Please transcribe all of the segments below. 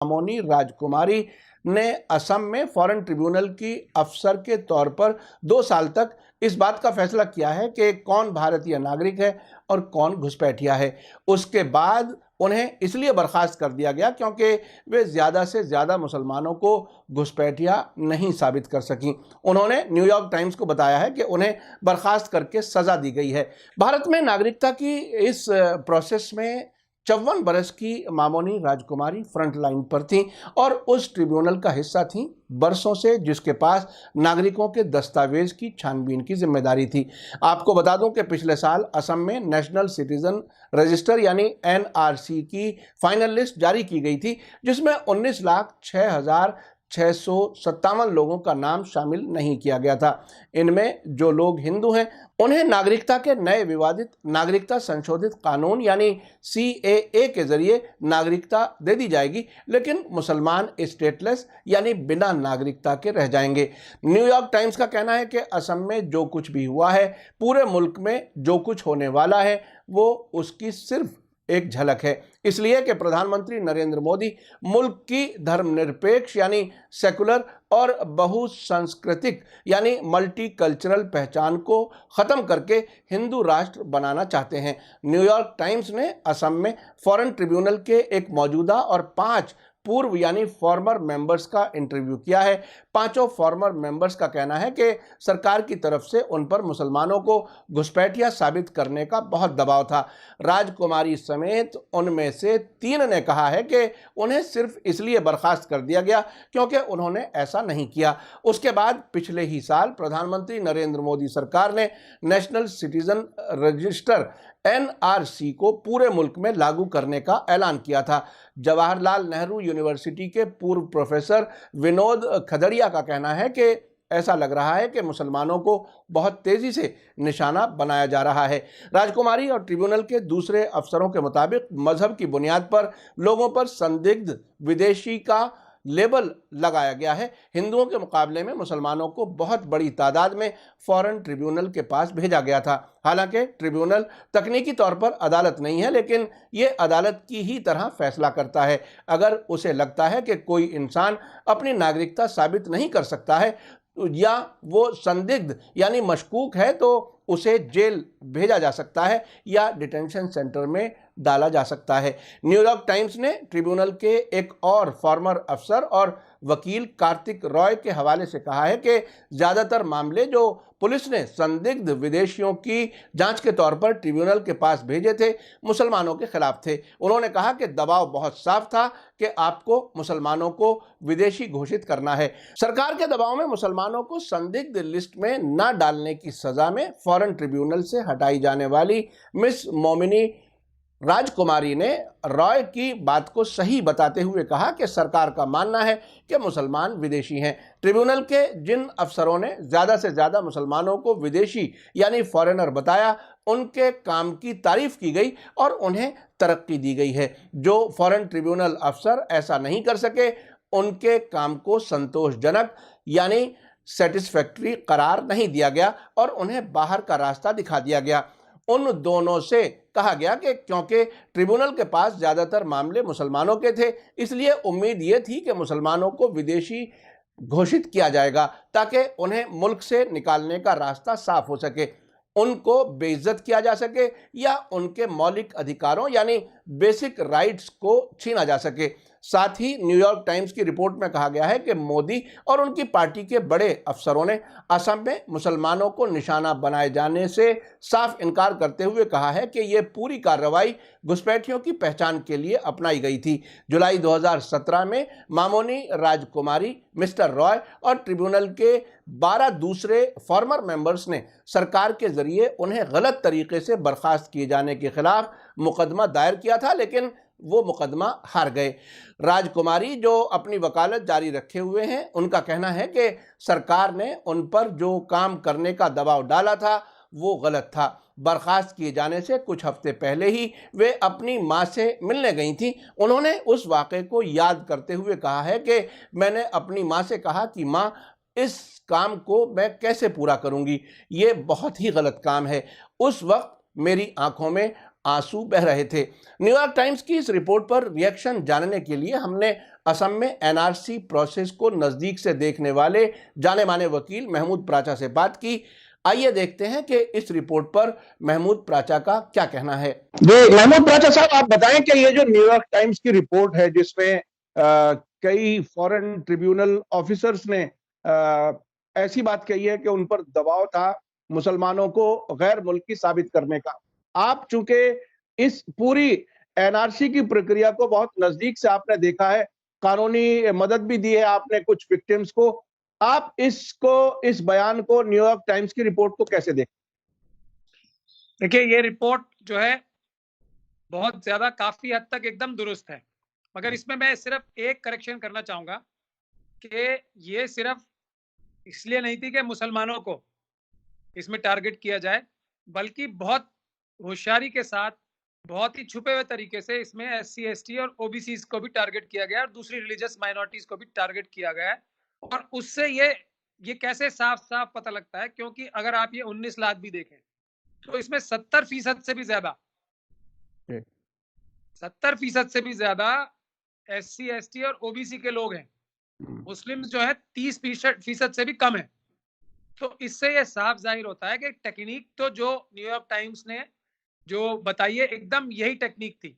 मामोनी राजकुमारी ने असम में foreign tribunal की अफसर के तौर पर 2 साल तक इस बात का फैसला किया है कि कौन भारतीय नागरिक है और कौन घुसपैठिया है। उसके बाद उन्हें इसलिए बर्खास्त कर दिया गया क्योंकि वे ज़्यादा से ज़्यादा मुसलमानों को घुसपैठिया नहीं साबित कर सकीं। उन्होंने न्यूयॉर्क टाइम्स को बताया है कि उन्हें बर्खास्त करके सज़ा दी गई है। भारत में नागरिकता की इस प्रोसेस में 54 बरस की मामोनी राजकुमारी फ्रंट लाइन पर थीं और उस ट्रिब्यूनल का हिस्सा थीं बरसों से, जिसके पास नागरिकों के दस्तावेज की छानबीन की जिम्मेदारी थी। आपको बता दूं कि पिछले साल असम में नेशनल सिटीजन रजिस्टर यानी NRC की फाइनल लिस्ट जारी की गई थी, जिसमें 19,06,657 लोगों का नाम शामिल नहीं किया गया था। इनमें जो लोग हिंदू हैं उन्हें नागरिकता के नए विवादित नागरिकता संशोधित कानून यानी CAA के जरिए नागरिकता दे दी जाएगी, लेकिन मुसलमान स्टेटलेस यानी बिना नागरिकता के रह जाएंगे। न्यूयॉर्क टाइम्स का कहना है कि असम में जो कुछ भी हुआ है, पूरे मुल्क में जो कुछ होने वाला है, वो उसकी सिर्फ एक झलक है, इसलिए कि प्रधानमंत्री नरेंद्र मोदी मुल्क की धर्मनिरपेक्ष यानी सेकुलर और बहुसांस्कृतिक यानी मल्टीकल्चरल पहचान को ख़त्म करके हिंदू राष्ट्र बनाना चाहते हैं। न्यूयॉर्क टाइम्स ने असम में फॉरेन ट्रिब्यूनल के एक मौजूदा और 5 पूर्व यानी फॉर्मर मेंबर्स का इंटरव्यू किया है। 5 फॉर्मर मेंबर्स का कहना है कि सरकार की तरफ से उन पर मुसलमानों को घुसपैठिया साबित करने का बहुत दबाव था। राजकुमारी समेत उनमें से 3 ने कहा है कि उन्हें सिर्फ इसलिए बर्खास्त कर दिया गया क्योंकि उन्होंने ऐसा नहीं किया। उसके बाद पिछले ही साल प्रधानमंत्री नरेंद्र मोदी सरकार ने नेशनल सिटीजन रजिस्टर NRC को पूरे मुल्क में लागू करने का ऐलान किया था। जवाहरलाल नेहरू यूनिवर्सिटी के पूर्व प्रोफेसर विनोद खदड़िया का कहना है कि ऐसा लग रहा है कि मुसलमानों को बहुत तेजी से निशाना बनाया जा रहा है। राजकुमारी और ट्रिब्यूनल के दूसरे अफसरों के मुताबिक मजहब की बुनियाद पर लोगों पर संदिग्ध विदेशी का लेबल लगाया गया है। हिंदुओं के मुकाबले में मुसलमानों को बहुत बड़ी तादाद में फॉरेन ट्रिब्यूनल के पास भेजा गया था। हालांकि ट्रिब्यूनल तकनीकी तौर पर अदालत नहीं है, लेकिन ये अदालत की ही तरह फैसला करता है। अगर उसे लगता है कि कोई इंसान अपनी नागरिकता साबित नहीं कर सकता है या वो संदिग्ध यानी मशकूक है, तो उसे जेल भेजा जा सकता है या डिटेंशन सेंटर में डाला जा सकता है। न्यूयॉर्क टाइम्स ने ट्रिब्यूनल के एक और फॉर्मर अफसर और वकील कार्तिक रॉय के हवाले से कहा है कि ज़्यादातर मामले जो पुलिस ने संदिग्ध विदेशियों की जांच के तौर पर ट्रिब्यूनल के पास भेजे थे, मुसलमानों के खिलाफ थे। उन्होंने कहा कि दबाव बहुत साफ था कि आपको मुसलमानों को विदेशी घोषित करना है। सरकार के दबाव में मुसलमानों को संदिग्ध लिस्ट में न डालने की सजा में फॉरेन ट्रिब्यूनल से हटाई जाने वाली मिस मोमिनी राजकुमारी ने रॉय की बात को सही बताते हुए कहा कि सरकार का मानना है कि मुसलमान विदेशी हैं। ट्रिब्यूनल के जिन अफसरों ने ज़्यादा से ज़्यादा मुसलमानों को विदेशी यानी फॉरेनर बताया, उनके काम की तारीफ की गई और उन्हें तरक्की दी गई है। जो फॉरेन ट्रिब्यूनल अफसर ऐसा नहीं कर सके, उनके काम को संतोषजनक यानी सेटिस्फैक्ट्री करार नहीं दिया गया और उन्हें बाहर का रास्ता दिखा दिया गया। उन दोनों से कहा गया कि क्योंकि ट्रिब्यूनल के पास ज़्यादातर मामले मुसलमानों के थे, इसलिए उम्मीद ये थी कि मुसलमानों को विदेशी घोषित किया जाएगा ताकि उन्हें मुल्क से निकालने का रास्ता साफ हो सके, उनको बेइज्जत किया जा सके या उनके मौलिक अधिकारों यानी बेसिक राइट्स को छीना जा सके। साथ ही न्यूयॉर्क टाइम्स की रिपोर्ट में कहा गया है कि मोदी और उनकी पार्टी के बड़े अफसरों ने असम में मुसलमानों को निशाना बनाए जाने से साफ इनकार करते हुए कहा है कि ये पूरी कार्रवाई घुसपैठियों की पहचान के लिए अपनाई गई थी। जुलाई 2017 में मामोनी राजकुमारी, मिस्टर रॉय और ट्रिब्यूनल के 12 दूसरे फॉर्मर मेंबर्स ने सरकार के जरिए उन्हें गलत तरीके से बर्खास्त किए जाने के खिलाफ मुकदमा दायर किया था, लेकिन वो मुकदमा हार गए। राजकुमारी जो अपनी वकालत जारी रखे हुए हैं, उनका कहना है कि सरकार ने उन पर जो काम करने का दबाव डाला था वो गलत था। बर्खास्त किए जाने से कुछ हफ्ते पहले ही वे अपनी मां से मिलने गई थीं। उन्होंने उस वाक़े को याद करते हुए कहा है कि मैंने अपनी मां से कहा कि मां, इस काम को मैं कैसे पूरा करूंगी, ये बहुत ही गलत काम है। उस वक्त मेरी आंखों में आंसू बह रहे थे। न्यूयॉर्क टाइम्स की इस रिपोर्ट पर रिएक्शन जानने के लिए हमने असम में एनआरसी प्रोसेस को नजदीक से देखने वाले जाने माने वकील महमूद प्राचा से बात की। आइए देखते हैं कि इस रिपोर्ट पर महमूद प्राचा का क्या कहना है। जी महमूद प्राचा साहब, आप बताएं कि ये जो न्यूयॉर्क टाइम्स की रिपोर्ट है जिसमें कई फॉरेन ट्रिब्यूनल ऑफिसर्स ने ऐसी बात कही है कि उन पर दबाव था मुसलमानों को गैर मुल्की साबित करने का। आप चूंकि इस पूरी एनआरसी की प्रक्रिया को बहुत नजदीक से आपने देखा है, कानूनी मदद भी दी है आपने कुछ विक्टिम्स को, आप इस बयान को, न्यूयॉर्क टाइम्स की रिपोर्ट को कैसे देखते? देखिए, ये रिपोर्ट जो है बहुत ज्यादा काफी हद तक एकदम दुरुस्त है, मगर इसमें मैं सिर्फ एक करेक्शन करना चाहूंगा कि ये सिर्फ इसलिए नहीं थी कि मुसलमानों को इसमें टारगेट किया जाए, बल्कि बहुत होशियारी के साथ, बहुत ही छुपे हुए तरीके से इसमें SC ST और OBC को भी टारगेट किया गया और दूसरी रिलीजियस माइनॉरिटीज को भी टारगेट किया गया है। और उससे ये कैसे साफ साफ पता लगता है, क्योंकि अगर आप ये 19 लाख भी देखें तो इसमें 70% से भी ज्यादा 70% से भी ज्यादा SC ST और OBC के लोग हैं। मुस्लिम जो है 30% से भी कम है। तो इससे ये साफ जाहिर होता है कि टेक्निक तो जो न्यूयॉर्क टाइम्स ने जो बताई है एकदम यही टेक्निक थी,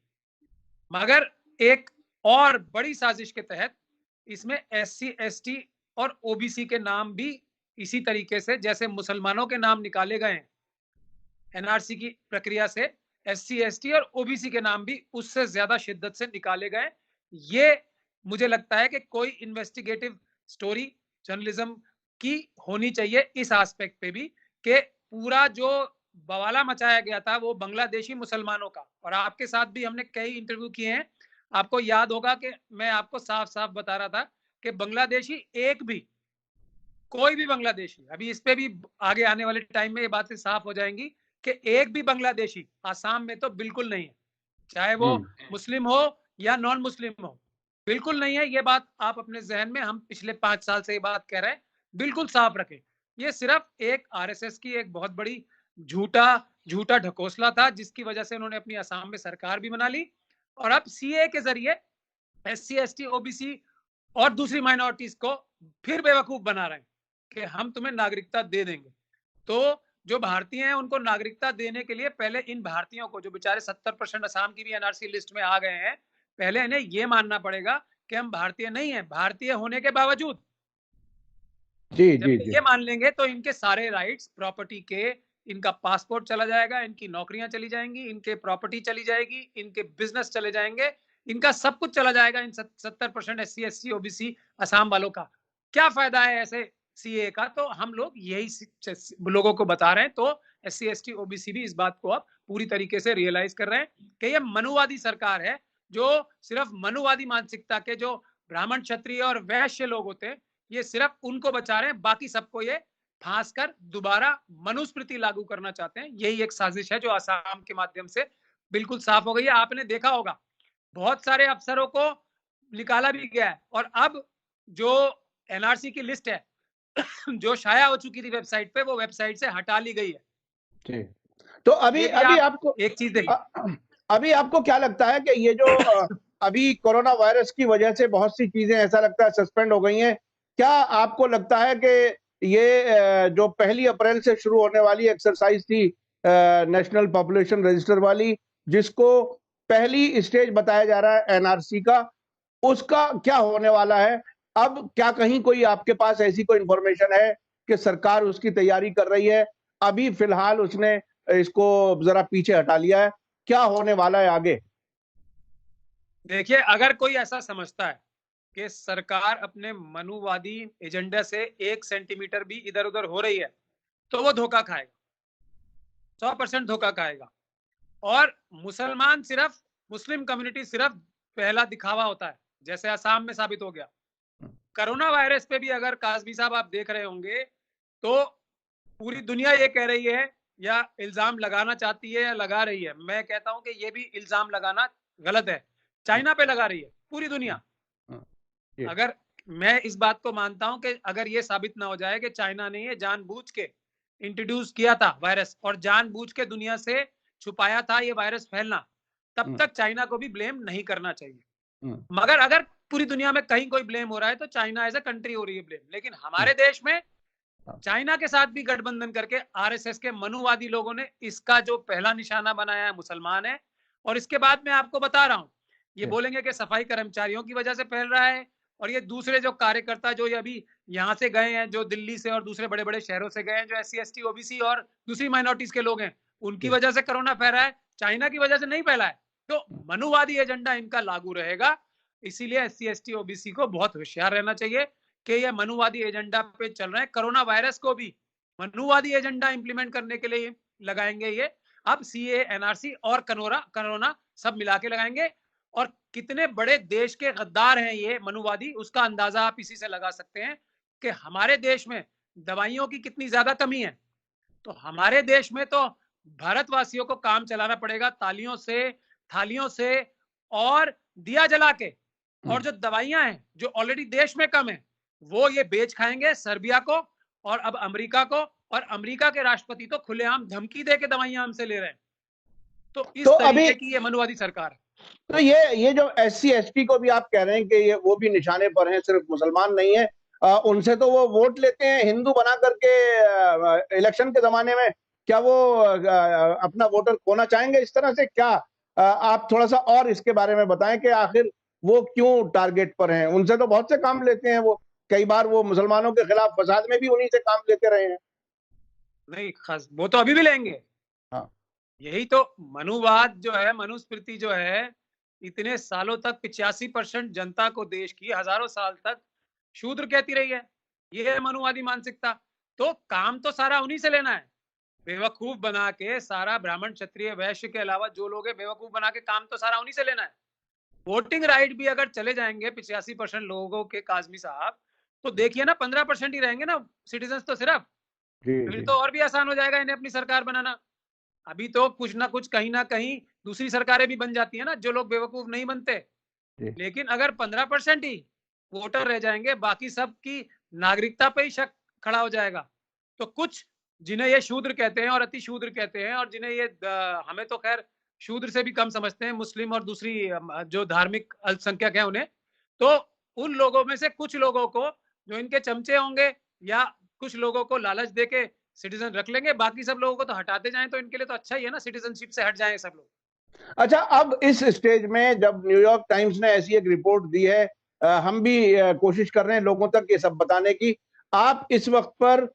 मगर एक और बड़ी साजिश के तहत इसमें SC ST और OBC के नाम भी इसी तरीके से जैसे मुसलमानों के नाम निकाले गए हैं NRC की प्रक्रिया से, SC ST और OBC के नाम भी उससे ज्यादा शिद्दत से निकाले गए। ये मुझे लगता है कि कोई इन्वेस्टिगेटिव स्टोरी जर्नलिज्म की होनी चाहिए इस एस्पेक्ट पे भी, कि पूरा जो बवाला मचाया गया था वो बांग्लादेशी मुसलमानों का, और आपके साथ भी हमने कई इंटरव्यू किए हैं, आपको याद होगा कि मैं आपको साफ साफ बता रहा था कि बांग्लादेशी एक भी, कोई भी बांग्लादेशी, अभी इस पे भी आगे आने वाले टाइम में ये बातें साफ हो जाएंगी कि एक भी बांग्लादेशी आसाम में तो बिल्कुल नहीं है, चाहे वो मुस्लिम हो या नॉन मुस्लिम हो, बिल्कुल नहीं है। ये बात आप अपने जहन में, हम पिछले 5 साल से ये बात कह रहे हैं, बिल्कुल साफ रखें। ये सिर्फ एक RSS की एक बहुत बड़ी झूठा ढकोसला था, जिसकी वजह से उन्होंने अपनी असम में सरकार भी बना ली, और अब CAA के जरिए SC ST OBC और दूसरी माइनॉरिटीज को फिर बेवकूफ बना रहे हैं कि हम तुम्हें नागरिकता दे देंगे। तो जो भारतीय हैं उनको नागरिकता देने के लिए पहले इन भारतीयों को, जो बेचारे 70% असम की भी NRC लिस्ट में आ गए हैं, पहले इन्हें यह मानना पड़ेगा कि हम भारतीय नहीं हैं, भारतीय होने के बावजूद। जब ये मान लेंगे तो इनके सारे राइट्स, प्रॉपर्टी के, इनका पासपोर्ट चला जाएगा, इनकी नौकरियां चली जाएंगी, इनके प्रॉपर्टी चली जाएगी, इनके बिजनेस चले जाएंगे, इनका सब कुछ चला जाएगा। इन 70% SC ST OBC असम वालों का क्या फायदा है ऐसे CAA का? तो हम लोग यही लोगों को बता रहे हैं। तो SC ST OBC भी इस बात को अब पूरी तरीके से रियलाइज कर रहे हैं कि ये मनुवादी सरकार है, जो सिर्फ मनुवादी मानसिकता के जो ब्राह्मण, क्षत्रिय और वैश्य लोग होते हैं, ये सिर्फ उनको बचा रहे हैं, बाकी सबको ये फांस कर दोबारा मनुस्मृति लागू करना चाहते हैं। यही एक साजिश है जो असम के माध्यम से बिल्कुल साफ हो गई है। आपने देखा होगा बहुत सारे अफसरों को निकाला भी गया है, और अब जो NRC की लिस्ट है जो शाया हो चुकी थी वेबसाइट पे, वो वेबसाइट से हटा ली गई है। तो अभी आपको एक चीज देखिए, अभी आपको क्या लगता है कि ये जो अभी कोरोना वायरस की वजह से बहुत सी चीजें ऐसा लगता है सस्पेंड हो गई हैं, क्या आपको लगता है कि ये जो 1 अप्रैल से शुरू होने वाली एक्सरसाइज थी नेशनल पॉपुलेशन रजिस्टर वाली, जिसको पहली स्टेज बताया जा रहा है NRC का, उसका क्या होने वाला है? अब क्या कहीं कोई आपके पास ऐसी कोई इंफॉर्मेशन है कि सरकार उसकी तैयारी कर रही है? अभी फिलहाल उसने इसको जरा पीछे हटा लिया है, क्या होने वाला है आगे? देखिए, अगर कोई ऐसा समझता है कि सरकार अपने मनुवादी एजेंडा से 1 सेंटीमीटर भी इधर उधर हो रही है, तो वो धोखा खाएगा, 100% धोखा खाएगा। और मुसलमान सिर्फ, मुस्लिम कम्युनिटी सिर्फ पहला दिखावा होता है, जैसे असम में साबित हो गया। कोरोना वायरस पे भी अगर काजमी साहब आप देख रहे होंगे, तो पूरी दुनिया ये कह रही है या इल्जाम लगाना चाहती है या लगा रही है, मैं कहता हूं कि ये भी इल्जाम लगाना गलत है, चाइना पे लगा रही है पूरी दुनिया। अगर मैं इस बात को मानता हूं कि अगर ये साबित ना हो जाए कि चाइना ने ये जानबूझ के इंट्रोड्यूस किया था वायरस, और जानबूझ के दुनिया से छुपाया था ये वायरस फैलना, तब हम्म। तक चाइना को भी ब्लेम नहीं करना चाहिए। हम्म। मगर अगर पूरी दुनिया में कहीं कोई ब्लेम हो रहा है तो चाइना एज ए कंट्री हो रही है ब्लेम। लेकिन हमारे देश में हाँ। चाइना के साथ भी गठबंधन करके आरएसएस के मनुवादी लोगों ने इसका जो पहला निशाना बनाया है मुसलमान है। और इसके बाद मैं आपको बता रहा हूं, ये जी। बोलेंगे कि सफाई कर्मचारियों की वजह से फैल रहा है, और ये दूसरे जो कार्यकर्ता जो ये अभी यहाँ से गए हैं, जो दिल्ली से और दूसरे बड़े बड़े शहरों से गए हैं, जो एससी एसटी ओबीसी और दूसरी माइनॉरिटीज के लोग हैं, उनकी जी। वजह से कोरोना फैला है, चाइना की वजह से नहीं फैला है। तो मनुवादी एजेंडा इनका लागू रहेगा। इसीलिए एससी एसटी ओबीसी को बहुत होशियार रहना चाहिए कि ये मनुवादी एजेंडा पे चल रहे हैं। कोरोना वायरस को भी मनुवादी एजेंडा इंप्लीमेंट करने के लिए लगाएंगे ये। अब सीए एनआरसी और कोरोना सब मिला के लगाएंगे। और कितने बड़े देश के गद्दार हैं ये मनुवादी, उसका अंदाजा आप इसी से लगा सकते हैं कि हमारे देश में दवाइयों की कितनी ज्यादा कमी है। तो हमारे देश में तो भारतवासियों को काम चलाना पड़ेगा तालियों से, थालियों से और दिया जला के। और जो दवाइयां हैं जो ऑलरेडी देश में कम है, वो ये बेच खाएंगे सर्बिया को और अब अमेरिका को। और अमेरिका के राष्ट्रपति तो खुलेआम धमकी दे के दवाइयां हमसे ले रहे हैं। तो इस तो तरीके अभी की ये मनुवादी सरकार है। तो ये जो एससी एसटी को भी आप कह रहे हैं कि ये वो भी निशाने पर हैं, सिर्फ मुसलमान नहीं है, उनसे तो वो वोट लेते हैं हिंदू बना करके इलेक्शन के जमाने में। क्या वो अपना वोटर खोना चाहेंगे इस तरह से? क्या आप थोड़ा सा और इसके बारे में बताएं कि आखिर वो क्यों टारगेट पर हैं? उनसे तो बहुत से काम लेते हैं वो, कई बार वो मुसलमानों के खिलाफ फसाद में भी उन्हीं से काम लेते रहे हैं। नहीं, खास वो तो अभी भी लेंगे। हाँ। यही तो मनुवाद जो है, मनुस्मृति जो है, इतने सालों तक 85% जनता को देश की हजारों साल तक शूद्र कहती रही है। ये है मनुवादी मानसिकता। तो काम तो सारा उन्हीं से लेना है, बेवकूफ बना के। सारा ब्राह्मण क्षत्रिय वैश्य के अलावा जो लोग हैं बेवकूफ बना के काम तो सारा उन्हीं से लेना है। वोटिंग राइट भी अगर चले जाएंगे 85% लोगों के, काजमी साहब, तो देखिए ना 15% ही रहेंगे ना सिटीजन तो सिर्फ। जी फिर जी। तो और भी आसान हो जाएगा इन्हें अपनी सरकार बनाना। अभी तो कुछ ना कुछ कहीं ना कहीं दूसरी सरकारें भी बन जाती है ना, जो लोग बेवकूफ नहीं बनते। जी। लेकिन अगर 15% ही वोटर रह जाएंगे, बाकी सब की नागरिकता पे ही शक खड़ा हो जाएगा। तो कुछ जिन्हें ये शूद्र कहते हैं और अति शूद्र कहते हैं, और जिन्हें ये हमें तो खैर शूद्र से भी कम समझते हैं, मुस्लिम और दूसरी जो धार्मिक अल्पसंख्यक है उन्हें, तो उन लोगों में से कुछ लोगों को जो इनके चमचे होंगे या कुछ लोगों को लालच देके सिटीजन रख लेंगे, बाकी सब लोगों को तो हटाते जाएं तो इनके लिए तो अच्छा ही है ना, सिटीजनशिप से हट जाएं सब लोग। अच्छा, अब इस स्टेज में जब न्यूयॉर्क टाइम्स ने ऐसी एक रिपोर्ट दी है, हम भी कोशिश कर रहे हैं लोगों तक ये सब बताने की। आप इस वक्त पर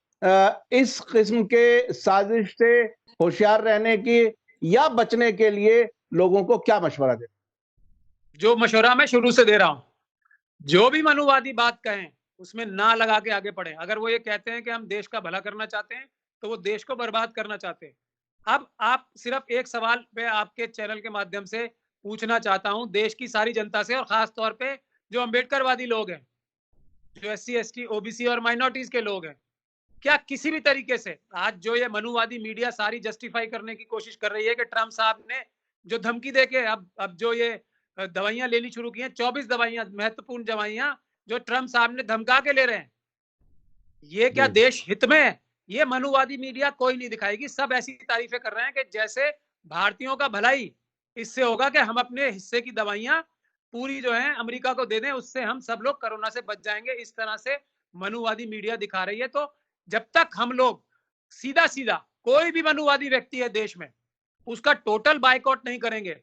इस किस्म के साजिश से होशियार रहने की या बचने के लिए लोगों को क्या मशवरा दें? जो मशवरा मैं शुरू से दे रहा हूं, जो भी मनुवादी बात कहें उसमें ना लगा के आगे बढ़े। अगर वो ये कहते हैं कि हम देश का भला करना चाहते हैं, तो वो देश को बर्बाद करना चाहते हैं। अब आप सिर्फ एक सवाल पे आपके चैनल के माध्यम से पूछना चाहता हूं देश की सारी जनता से, और खास तौर पे जो अम्बेडकरवादी लोग हैं, जो एससी एसटी ओबीसी और माइनॉरिटीज के लोग हैं, क्या किसी भी तरीके से आज जो ये मनुवादी मीडिया सारी जस्टिफाई करने की कोशिश कर रही है कि ट्रम्प साहब ने जो धमकी देके अब जो ये दवाइयां लेनी शुरू की हैं, 24 दवाइयां, महत्वपूर्ण दवाइयां जो ट्रम्प साहब ने धमका के ले रहे हैं, ये क्या जी। देश हित में है? ये मनुवादी मीडिया कोई नहीं दिखाएगी। सब ऐसी तारीफें कर रहे हैं कि जैसे भारतीयों का भलाई इससे होगा कि हम अपने हिस्से की दवाइयां पूरी जो है अमेरिका को दे दें, उससे हम सब लोग कोरोना से बच जाएंगे। इस तरह से मनुवादी मीडिया दिखा रही है। तो जब तक हम लोग सीधा सीधा कोई भी मनुवादी व्यक्ति है देश में, उसका टोटल बायकॉट नहीं करेंगे,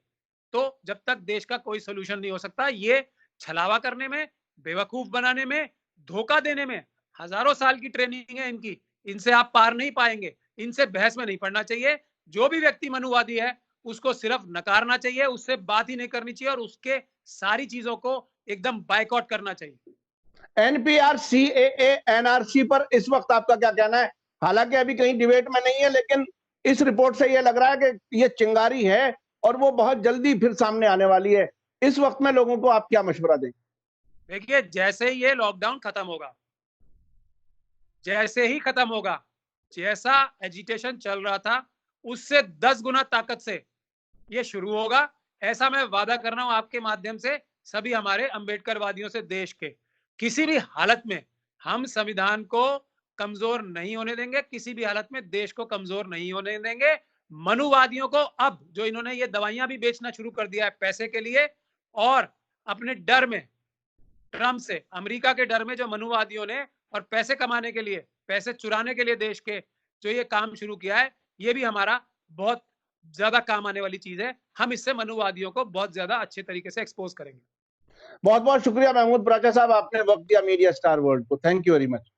तो जब तक देश का कोई सोल्यूशन नहीं हो सकता। ये छलावा करने में, बेवकूफ बनाने में, धोखा देने में हजारों साल की ट्रेनिंग है इनकी। इनसे आप पार नहीं पाएंगे। इनसे बहस में नहीं पड़ना चाहिए। जो भी व्यक्ति मनुवादी है उसको सिर्फ नकारना चाहिए, उससे बात ही नहीं करनी चाहिए, और उसके सारी चीजों को एकदम बायकॉट करना चाहिए। एनपीआर, सीएए, एनआरसी पर इस वक्त आपका क्या कहना है? हालांकि अभी कहीं डिबेट में नहीं है, लेकिन इस रिपोर्ट से यह लग रहा है कि ये चिंगारी है और वो बहुत जल्दी फिर सामने आने वाली है। इस वक्त में लोगों को आप क्या मशवरा दें? देखिए, जैसे ही ये लॉकडाउन खत्म होगा, जैसे ही खत्म होगा, जैसा एजिटेशन चल रहा था उससे 10 गुना ताकत से ये शुरू होगा। ऐसा मैं वादा कर रहा हूं आपके माध्यम से सभी हमारे अंबेडकरवादियों से। देश के किसी भी हालत में हम संविधान को कमजोर नहीं होने देंगे, किसी भी हालत में देश को कमजोर नहीं होने देंगे। मनुवादियों को अब जो इन्होंने ये दवाइयां भी बेचना शुरू कर दिया है पैसे के लिए, और अपने डर में, ट्रम्प से, अमेरिका के डर में जो मनुवादियों ने और पैसे कमाने के लिए, पैसे चुराने के लिए देश के जो ये काम शुरू किया है, ये भी हमारा बहुत ज्यादा काम आने वाली चीज है। हम इससे मनुवादियों को बहुत ज्यादा अच्छे तरीके से एक्सपोज करेंगे। बहुत बहुत शुक्रिया महमूद प्राचा साहब, आपने वक्त दिया मीडिया स्टार वर्ल्ड को। Thank you very much.